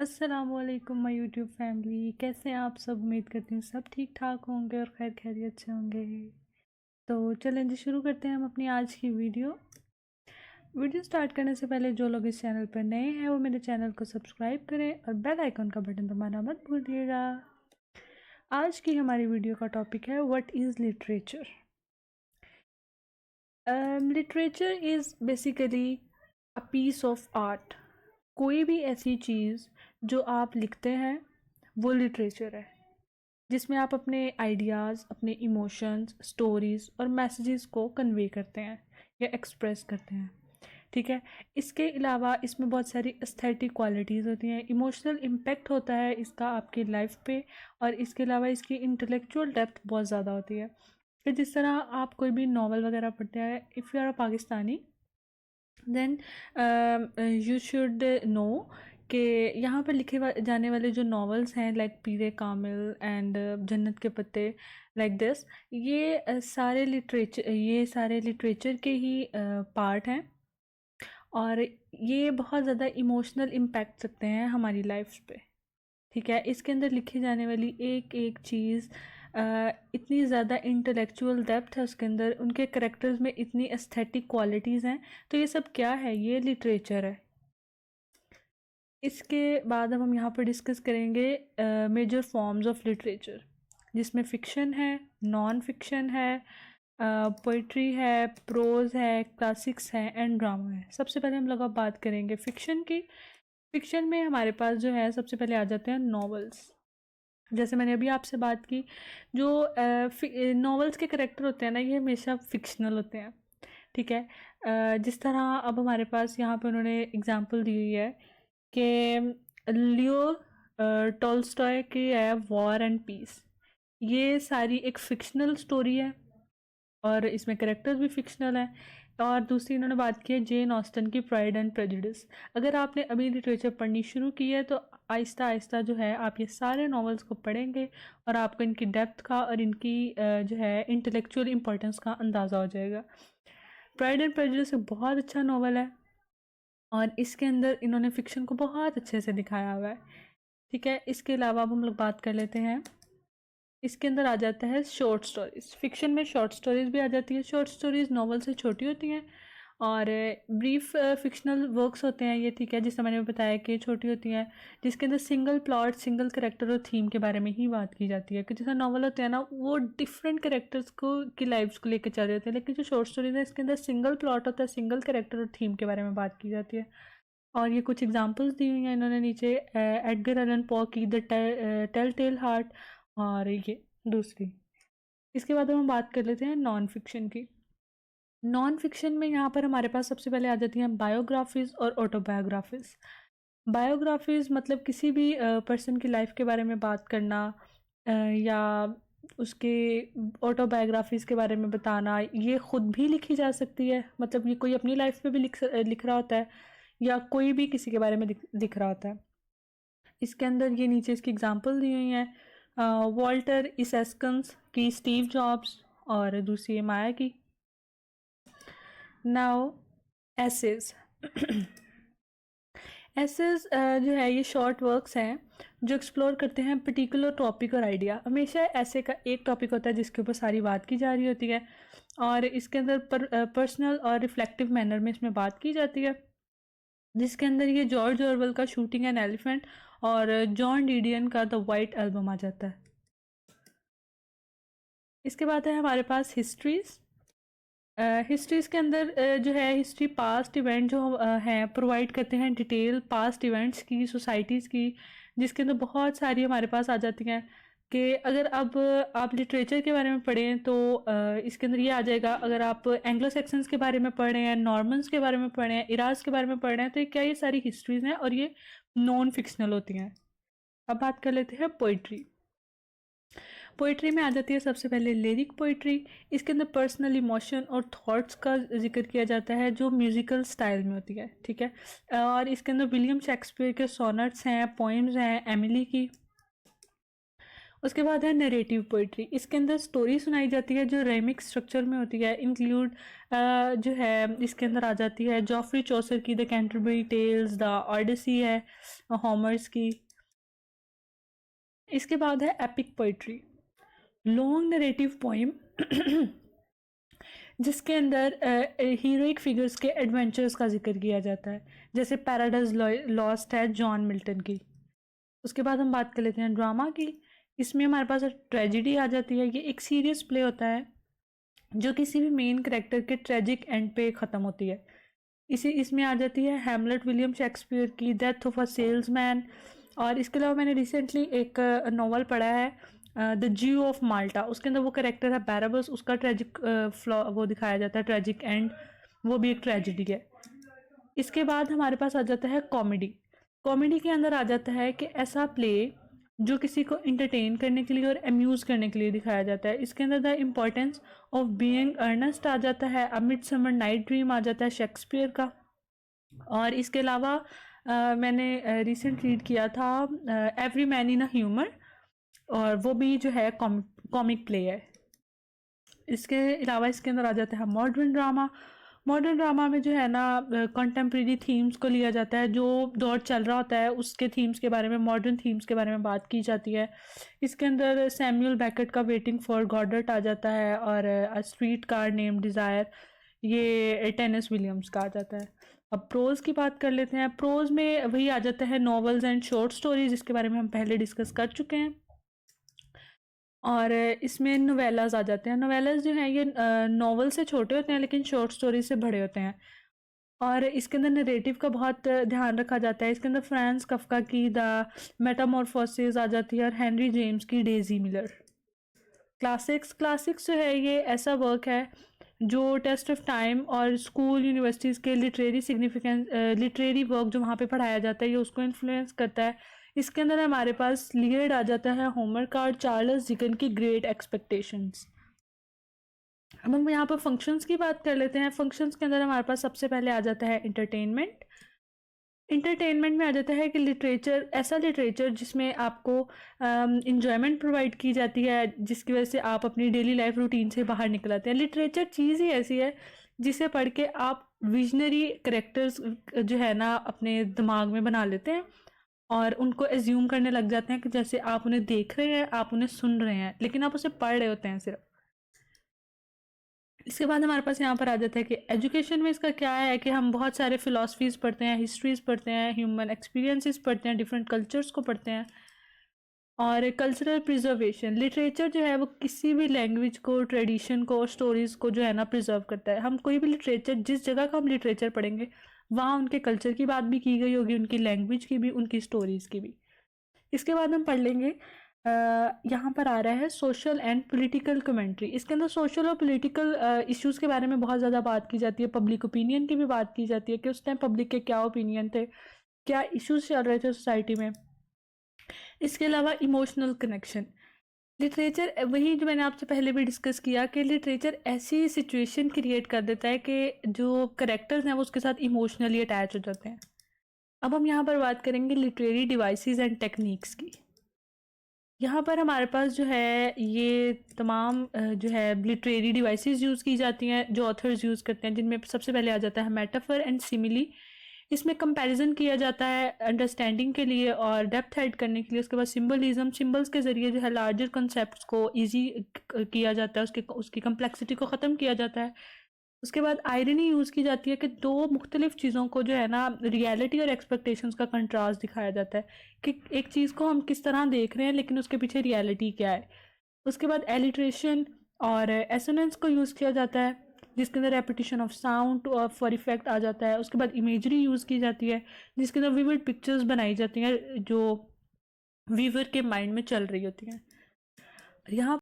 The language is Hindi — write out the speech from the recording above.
अस्सलामुअलैकुम माय यूट्यूब फैमिली, कैसे हैं आप सब। उम्मीद करती हूँ सब ठीक ठाक होंगे और खैर खैरियत से होंगे। तो चलें जी, शुरू करते हैं हम अपनी आज की वीडियो स्टार्ट करने से पहले जो लोग इस चैनल पर नए हैं वो मेरे चैनल को सब्सक्राइब करें और बेल आइकन का बटन दबाना मत भूलिएगा। आज की हमारी वीडियो का टॉपिक है what is literature. Literature is basically a piece of art. कोई भी ऐसी चीज़ जो आप लिखते हैं वो लिटरेचर है, जिसमें आप अपने आइडियाज़, अपने इमोशंस, स्टोरीज़ और मैसेजेस को कन्वे करते हैं या एक्सप्रेस करते हैं। ठीक है। इसके अलावा इसमें बहुत सारी एस्थेटिक क्वालिटीज़ होती हैं, इमोशनल इम्पैक्ट होता है इसका आपकी लाइफ पे, और इसके अलावा इसकी इंटेलेक्चुअल डेप्थ बहुत ज़्यादा होती है। फिर जिस तरह आप कोई भी नावल वगैरह पढ़ते हैं, if you are a Pakistani then you should know कि यहाँ पर जाने वाले जो नॉवेल्स हैं लाइक पीरे कामिल एंड जन्नत के पत्ते, लाइक दिस, ये सारे लिटरेचर के ही पार्ट हैं, और ये बहुत ज़्यादा इमोशनल इम्पैक्ट रखते हैं हमारी लाइफ पे। ठीक है। इसके अंदर लिखी जाने वाली एक एक चीज़ इतनी ज़्यादा इंटेलेक्चुअल डेप्थ है उसके अंदर, उनके करेक्टर्स में इतनी एस्थेटिक क्वालिटीज़ हैं। तो ये सब क्या है? ये लिटरेचर है। इसके बाद अब हम यहाँ पर डिस्कस करेंगे मेजर फॉर्म्स ऑफ लिटरेचर, जिसमें फ़िक्शन है, नॉन फिक्शन है, पोइट्री है, प्रोज है, क्लासिक्स है एंड ड्रामा है। सबसे पहले हम लोग अब बात करेंगे फ़िक्शन की। फ़िक्शन में हमारे पास जो है सबसे पहले आ जाते हैं नॉवेल्स। जैसे मैंने अभी आपसे बात की, जो नॉवेल्स के करेक्टर होते हैं ना, ये हमेशा फिक्शनल होते हैं। ठीक है। जिस तरह अब हमारे पास यहाँ पे उन्होंने एग्जांपल दी हुई है कि लियो टॉल्स्टॉय की है वॉर एंड पीस। ये सारी एक फ़िक्शनल स्टोरी है और इसमें कैरेक्टर्स भी फ़िक्शनल हैं। और दूसरी इन्होंने बात की है जेन ऑस्टन की प्राइड एंड प्रेजुडिस। अगर आपने अभी लिटरेचर पढ़नी शुरू की है तो आहिस्ता आहिस्ता जो है आप ये सारे नॉवेल्स को पढ़ेंगे और आपको इनकी डेप्थ का और इनकी जो है इंटेलेक्चुअल इंपॉर्टेंस का अंदाज़ा हो जाएगा। प्राइड एंड प्रेजुडिस एक बहुत अच्छा नॉवल है और इसके अंदर इन्होंने फ़िक्शन को बहुत अच्छे से दिखाया हुआ है। ठीक है। इसके अलावा अब हम लोग बात कर लेते हैं, इसके अंदर आ जाता है शॉर्ट स्टोरीज़। फ़िक्शन में शॉर्ट स्टोरीज़ भी आ जाती है। शॉर्ट स्टोरीज़ नॉवल से छोटी होती हैं और ब्रीफ फिक्शनल वर्क्स होते हैं ये। ठीक है। जिससे मैंने बताया कि छोटी होती हैं, जिसके अंदर सिंगल प्लॉट, सिंगल करेक्टर और थीम के बारे में ही बात की जाती है। कि जैसा नॉवल होते हैं ना, वो डिफरेंट करेक्टर्स को की लाइफ्स को लेकर चल रहे होते हैं, लेकिन जो शॉर्ट स्टोरीज है इसके अंदर सिंगल प्लॉट होता है, सिंगल करेक्टर और थीम के बारे में बात की जाती है। और ये कुछ एग्जांपल्स दी हुई हैं इन्होंने नीचे, एडगर एलन पॉ की द टेल टेल हार्ट, और ये दूसरी। इसके बाद हम बात कर लेते हैं नॉन फिक्शन की। नॉन फिक्शन में यहाँ पर हमारे पास सबसे पहले आ जाती हैं बायोग्राफीज़ और ऑटोबायोग्राफीज़। बायोग्राफीज़ मतलब किसी भी पर्सन की लाइफ के बारे में बात करना, या उसके ऑटोबायोग्राफीज़ के बारे में बताना। ये ख़ुद भी लिखी जा सकती है, मतलब ये कोई अपनी लाइफ पे भी लिख रहा होता है, या कोई भी किसी के बारे में लिख रहा होता है। इसके अंदर ये नीचे इसकी एग्जांपल दी हुई हैं, वॉल्टर इसएस्कन्स की स्टीव जॉब्स और दूसरी है माया की। नाउ एसेज एसेज जो है ये शॉर्ट वर्क्स हैं जो एक्सप्लोर करते हैं पर्टिकुलर टॉपिक और आइडिया। हमेशा ऐसे का एक टॉपिक होता है जिसके ऊपर सारी बात की जा रही होती है, और इसके अंदर पर्सनल और रिफ्लेक्टिव मैनर में इसमें बात की जाती है। जिसके अंदर ये जॉर्ज ऑरवेल का शूटिंग एन एलिफेंट और जॉन डिडियन का द वाइट एल्बम आ जाता है। इसके बाद है हमारे पास हिस्ट्रीज। हिस्ट्रीज़ के अंदर जो है हिस्ट्री पास्ट इवेंट जो हैं प्रोवाइड करते हैं डिटेल पास्ट इवेंट्स की, सोसाइटीज़ की, जिसके अंदर बहुत सारी हमारे पास आ जाती हैं। कि अगर अब आप लिटरेचर के बारे में पढ़ें तो इसके अंदर ये आ जाएगा। अगर आप एंग्लो सेक्सन्स के बारे में पढ़ रहे हैं, नॉर्मन्स के बारे में पढ़ रहे हैं, इराज के बारे में पढ़ रहे हैं, तो क्या ये सारी हिस्ट्रीज़ हैं और ये नॉन फिक्शनल होती हैं। अब बात कर लेते हैं पोइट्री। पोइट्री में आ जाती है सबसे पहले लिरिक पोइट्री। इसके अंदर पर्सनल इमोशन और थॉट्स का जिक्र किया जाता है जो म्यूज़िकल स्टाइल में होती है। ठीक है। और इसके अंदर विलियम शेक्सपियर के सोनेट्स हैं, पोइम्स हैं, एमिली की। उसके बाद है नरेटिव पोइट्री। इसके अंदर स्टोरी सुनाई जाती है जो रेमिक स्ट्रक्चर में होती है। इंक्लूड जो है इसके अंदर आ जाती है जॉफ्री चौसर की the Canterbury tales, the Odyssey है होमर्स की। इसके बाद है epic poetry, long narrative poem जिसके अंदर हीरोइक फिगर्स के एडवेंचर्स का जिक्र किया जाता है, जैसे पैराडाइज लॉस्ट है जॉन मिल्टन की। उसके बाद हम बात कर लेते हैं ड्रामा की। इसमें हमारे पास ट्रेजिडी आ जाती है। ये एक सीरियस प्ले होता है जो किसी भी मेन करेक्टर के ट्रेजिक एंड पे ख़त्म होती है। इसमें आ जाती है हैमलेट विलियम शेक्सपियर की डेथ ऑफ अ सेल्समैन। और इसके अलावा मैंने रिसेंटली एक नॉवल पढ़ा है द ज्यू ऑफ माल्टा। उसके अंदर वो करेक्टर है बैराबस, उसका ट्रेजिक फ्लॉ वो दिखाया जाता है, ट्रेजिक एंड, वो भी एक ट्रेजिडी है। इसके बाद हमारे पास आ जाता है कॉमेडी। कॉमेडी के अंदर आ जाता है कि ऐसा प्ले जो किसी को इंटरटेन करने के लिए और अम्यूज़ करने के लिए दिखाया जाता है। इसके अंदर the importance of being earnest आ जाता है, अ मिडसमर नाइट ड्रीम आ जाता है शेक्सपियर का। और इसके अलावा मैंने रिसेंट रीड किया था every man in a humour, और वो भी जो है कॉमिक प्ले है। इसके अलावा इसके अंदर आ जाता है मॉडर्न ड्रामा। मॉडर्न ड्रामा में जो है ना कंटेम्प्रेरी थीम्स को लिया जाता है, जो दौर चल रहा होता है उसके थीम्स के बारे में, मॉडर्न थीम्स के बारे में बात की जाती है। इसके अंदर सैमुअल बेकेट का वेटिंग फॉर गॉडर्ट आ जाता है, और a street car name desire ये टेनिस विलियम्स का आ जाता है। अब प्रोज की बात कर लेते हैं। प्रोज में वही आ जाता है नॉवेल्स एंड शॉर्ट स्टोरीज, जिसके बारे में हम पहले डिस्कस कर चुके हैं। और इसमें नोवेलाज आ जाते हैं। नोवेलाज जो हैं ये नॉवल से छोटे होते हैं लेकिन शॉर्ट स्टोरी से बड़े होते हैं। और इसके अंदर नरेटिव का बहुत ध्यान रखा जाता है। इसके अंदर फ्रांस कफ्का की द मेटामॉर्फोसिस आ जाती है, और हेनरी जेम्स की डेजी मिलर। क्लासिक्स जो है ये ऐसा वर्क है जो टेस्ट ऑफ टाइम और स्कूल यूनिवर्सिटीज़ के लिटरेरी वर्क जो वहाँ पे पढ़ाया जाता है ये उसको इन्फ्लुएंस करता है। इसके अंदर हमारे पास लियर्ड आ जाता है, होमर का, और चार्ल्स डिकन की ग्रेट एक्सपेक्टेशंस। अब हम यहाँ पर फंक्शंस की बात कर लेते हैं। फंक्शंस के अंदर हमारे पास सबसे पहले आ जाता है इंटरटेनमेंट। इंटरटेनमेंट में आ जाता है कि लिटरेचर, ऐसा लिटरेचर जिसमें आपको इंजॉयमेंट प्रोवाइड की जाती है, जिसकी वजह से आप अपनी डेली लाइफ रूटीन से बाहर निकल आते हैं। लिटरेचर चीज़ ही ऐसी है जिसे पढ़ के आप विजनरी करेक्टर्स जो है ना अपने दिमाग में बना लेते हैं, और उनको एज्यूम करने लग जाते हैं कि जैसे आप उन्हें देख रहे हैं, आप उन्हें सुन रहे हैं, लेकिन आप उसे पढ़ रहे होते हैं सिर्फ। इसके बाद हमारे पास यहाँ पर आ जाता है कि एजुकेशन में इसका क्या है कि हम बहुत सारे फ़िलासफ़ीज़ पढ़ते हैं, हिस्ट्रीज़ पढ़ते हैं, ह्यूमन एक्सपीरियंसेस पढ़ते हैं, डिफरेंट कल्चर्स को पढ़ते हैं। और कल्चरल प्रिजर्वेशन, लिटरेचर जो है वो किसी भी लैंग्वेज को, ट्रेडिशन को, स्टोरीज़ को जो है ना प्रिजर्व करता है। हम कोई भी लिटरेचर, जिस जगह का हम लिटरेचर पढ़ेंगे वहाँ उनके कल्चर की बात भी की गई होगी, उनकी लैंग्वेज की भी, उनकी स्टोरीज़ की भी। इसके बाद हम पढ़ लेंगे यहाँ पर आ रहा है सोशल एंड पॉलिटिकल कमेंट्री। इसके अंदर सोशल और पॉलिटिकल इश्यूज़ के बारे में बहुत ज़्यादा बात की जाती है, पब्लिक ओपिनियन की भी बात की जाती है कि उस टाइम पब्लिक के क्या ओपिनियन थे, क्या इश्यूज़ चल रहे थे सोसाइटी में। इसके अलावा इमोशनल कनेक्शन, लिटरेचर वही जो मैंने आपसे पहले भी डिस्कस किया कि लिटरेचर ऐसी सिचुएशन क्रिएट कर देता है कि जो करेक्टर्स हैं वो उसके साथ इमोशनली अटैच हो जाते हैं। अब हम यहाँ पर बात करेंगे लिटरेरी डिवाइसेस एंड टेक्निक्स की। यहाँ पर हमारे पास जो है ये तमाम जो है लिटरेरी डिवाइसेस यूज़ की जाती हैं जो ऑथर्स यूज़ करते हैं, जिनमें सबसे पहले आ जाता है मेटाफर एंड सिमिली। इसमें कंपैरिजन किया जाता है अंडरस्टैंडिंग के लिए और डेप्थ ऐड करने के लिए। उसके बाद सिंबलिज्म, सिंबल्स के ज़रिए जो है लार्जर कंसेप्ट को ईजी किया जाता है, उसकी कम्प्लेक्सिटी को ख़त्म किया जाता है। उसके बाद आयरनी यूज़ की जाती है कि दो मुख्तलिफ चीज़ों को जो है ना रियलिटी और एक्सपेक्टेशंस का कंट्रास्ट दिखाया जाता है कि एक चीज़ को हम किस तरह देख रहे हैं लेकिन उसके पीछे रियलिटी क्या है। उसके बाद एलिट्रेशन और एसोनेंस को यूज़ किया जाता है, जिसके अंदर repetition of sound for effect आ जाता है। उसके बाद इमेजरी यूज़ की जाती है जिसके अंदर विविड पिक्चर्स बनाई जाती हैं जो वीवर के माइंड में चल रही होती हैं। यहाँ